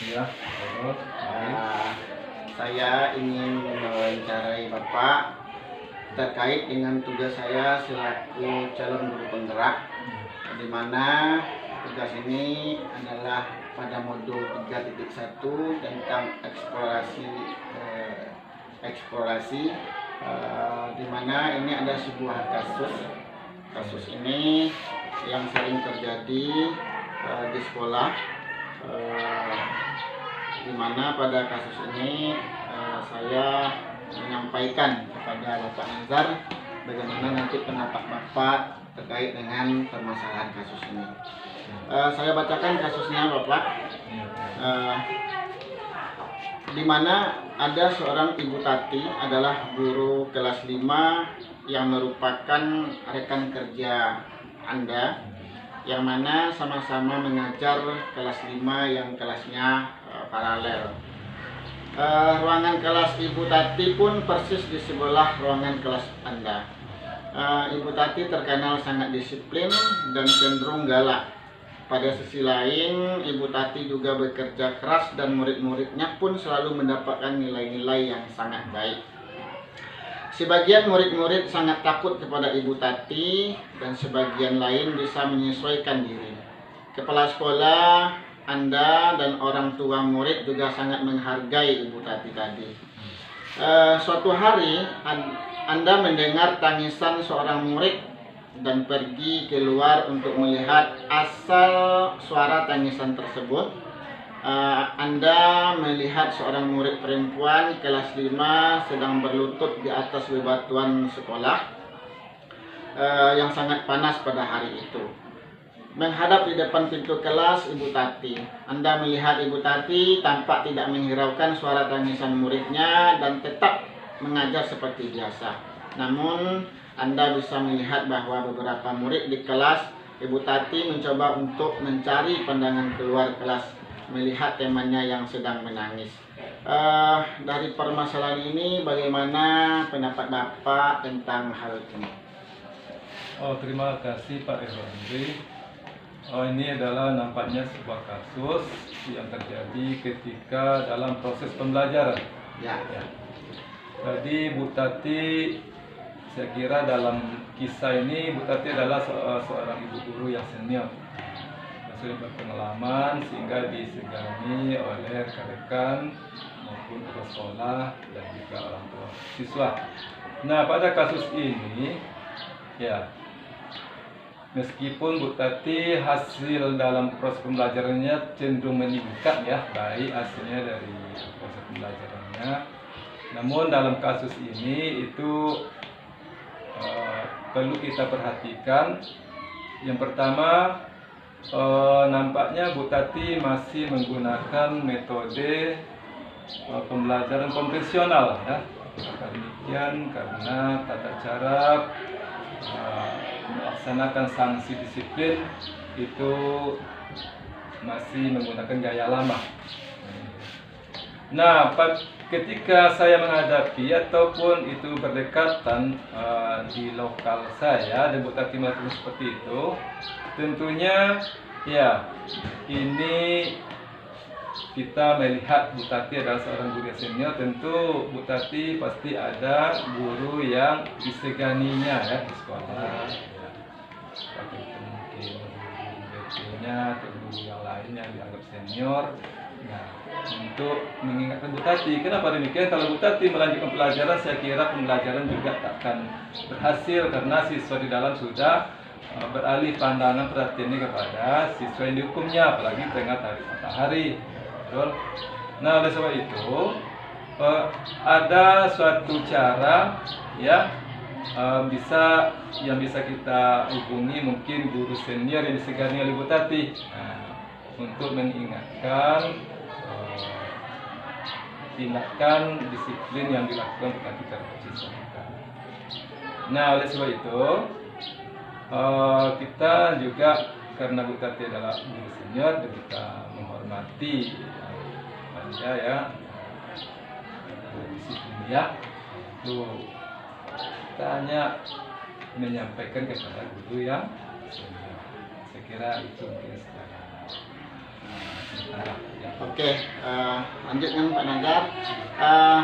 Ya, terus. Saya ingin mewawancarai Bapak terkait dengan tugas saya selaku calon guru penggerak, di mana tugas ini adalah pada modul 3.1 tentang eksplorasi, di mana ini ada sebuah kasus ini yang sering terjadi di sekolah, di mana pada kasus ini saya menyampaikan kepada Bapak Nazar bagaimana nanti pendapat Bapak terkait dengan permasalahan kasus ini. Saya bacakan kasusnya Bapak, di mana ada seorang Ibu Tati adalah guru kelas 5 yang merupakan rekan kerja Anda, yang mana sama-sama mengajar kelas 5 yang kelasnya paralel. Ruangan kelas Ibu Tati pun persis di sebelah ruangan kelas Anda. Ibu Tati terkenal sangat disiplin dan cenderung galak. Pada sisi lain, Ibu Tati juga bekerja keras dan murid-muridnya pun selalu mendapatkan nilai-nilai yang sangat baik. Sebagian murid-murid sangat takut kepada Ibu Tati dan sebagian lain bisa menyesuaikan diri. Kepala sekolah, Anda dan orang tua murid juga sangat menghargai Ibu Tati tadi. Suatu hari Anda mendengar tangisan seorang murid dan pergi keluar untuk melihat asal suara tangisan tersebut. Anda melihat seorang murid perempuan kelas 5 sedang berlutut di atas bebatuan sekolah yang sangat panas pada hari itu. Menghadap di depan pintu kelas Ibu Tati. Anda melihat Ibu Tati tampak tidak menghiraukan suara tangisan muridnya dan tetap mengajar seperti biasa. Namun Anda bisa melihat bahwa beberapa murid di kelas Ibu Tati mencoba untuk mencari pandangan keluar kelas melihat temannya yang sedang menangis. Dari permasalahan ini, bagaimana pendapat Bapak tentang hal ini? Terima kasih Pak Irwandi. Ini adalah nampaknya sebuah kasus yang terjadi ketika dalam proses pembelajaran. Ya. Jadi Bu Tati, saya kira dalam kisah ini Bu Tati adalah seorang ibu guru yang senior, sudah berpengalaman sehingga disegani oleh rekan-rekan maupun kepala sekolah dan juga orang tua siswa. Nah, pada kasus ini ya, meskipun Bu Tati hasil dalam proses pembelajarannya cenderung meningkat ya, baik hasilnya dari proses pembelajarannya, namun dalam kasus ini itu perlu kita perhatikan. Yang pertama, nampaknya Bu Tati masih menggunakan metode pembelajaran konvensional ya. Demikian karena tata cara melaksanakan sanksi disiplin itu masih menggunakan gaya lama. Nah, ketika saya menghadapi ataupun itu berdekatan di lokal saya dan Bu Tati melakukan seperti itu, tentunya ya ini kita melihat Bu Tati adalah seorang guru senior, tentu Bu Tati pasti ada guru yang diseganinya ya di sekolah. Seperti itu mungkin guru-gurunya atau guru yang lain yang dianggap senior. Nah, untuk mengingatkan Bu Tati, kenapa demikian? Kalau Bu Tati melanjutkan pelajaran, saya kira pembelajaran juga takkan berhasil karena siswa di dalam sudah beralih pandangan perhatiannya kepada siswa yang dihukumnya, apalagi tengah hari matahari. Betul? Nah, oleh sebab itu ada suatu cara ya yang bisa kita hubungi mungkin guru senior yang disegani oleh Bu Tati untuk mengingatkan tindakan disiplin yang dilakukan Bu Tati terhadap siswa. Nah, oleh sebab itu kita juga karena Bu Tati adalah guru senior dan kita menghormati Anda ya, disiplin ya, itu kita hanya menyampaikan kepada guru yang senior. Saya kira itu mungkin secara Ya. Oke, lanjut dengan Pak Nazar. Eh,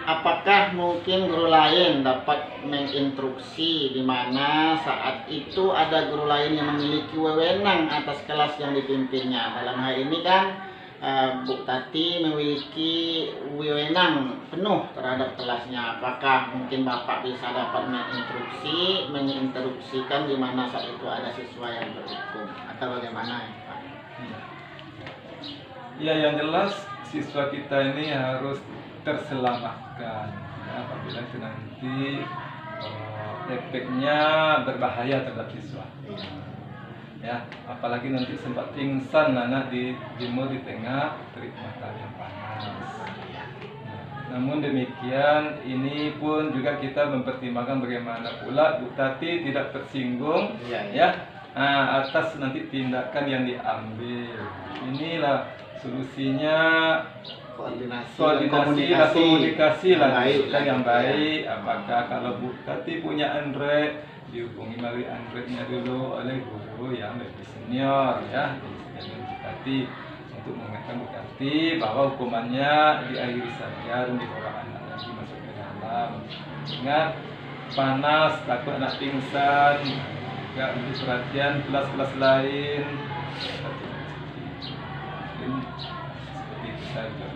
apakah mungkin guru lain dapat menginstruksi di mana saat itu ada guru lain yang memiliki wewenang atas kelas yang dipimpinnya? Dalam hal ini kan Bu Tati memiliki wewenang penuh terhadap kelasnya. Apakah mungkin Bapak bisa dapat menginstruksikan di mana saat itu ada siswa yang berhukum atau bagaimana ya, Pak? Ya, yang jelas siswa kita ini harus terselamatkan ya, apabila itu nanti efeknya berbahaya terhadap siswa. Ya, apalagi nanti sempat pingsan anak dijemur di tengah terik matahari yang panas. Namun demikian, ini pun juga kita mempertimbangkan bagaimana pula Bu Tati tidak tersinggung ya atas nanti tindakan yang diambil. Inilah solusinya, komunikasi lah yang baik. Apakah kalau Bu Tati punya Android, dihubungi melalui Androidnya dulu oleh guru yang lebih senior ya, di Bu Tati, untuk mengingatkan Bu Tati bahwa hukumannya diakhiri saja dan dibawa anak lagi masuk ke dalam. Ingat, panas, takut anak pingsan, nggak beri perhatian kelas-kelas lain. Seperti itu saja.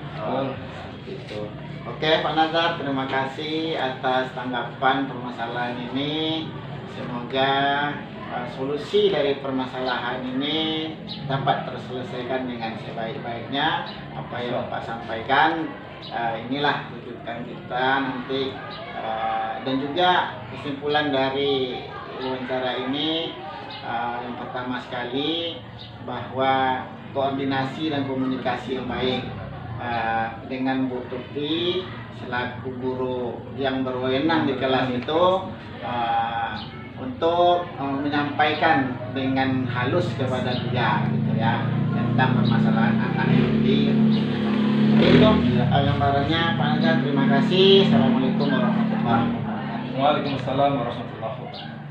Gitu. Oke Pak Nazar, terima kasih atas tanggapan permasalahan ini. Semoga solusi dari permasalahan ini dapat terselesaikan dengan sebaik-baiknya. Apa yang Bapak sampaikan, inilah rujukan kita nanti, dan juga kesimpulan dari wawancara ini, yang pertama sekali bahwa koordinasi dan komunikasi yang baik dengan Bu Tuti selaku guru yang berwenang di kelas itu, untuk menyampaikan dengan halus kepada dia gitu ya, tentang permasalahan anak ini. Itu gambarannya Pak Nazar. Terima kasih. Assalamualaikum warahmatullahi wabarakatuh. Waalaikumsalam warahmatullahi wabarakatuh.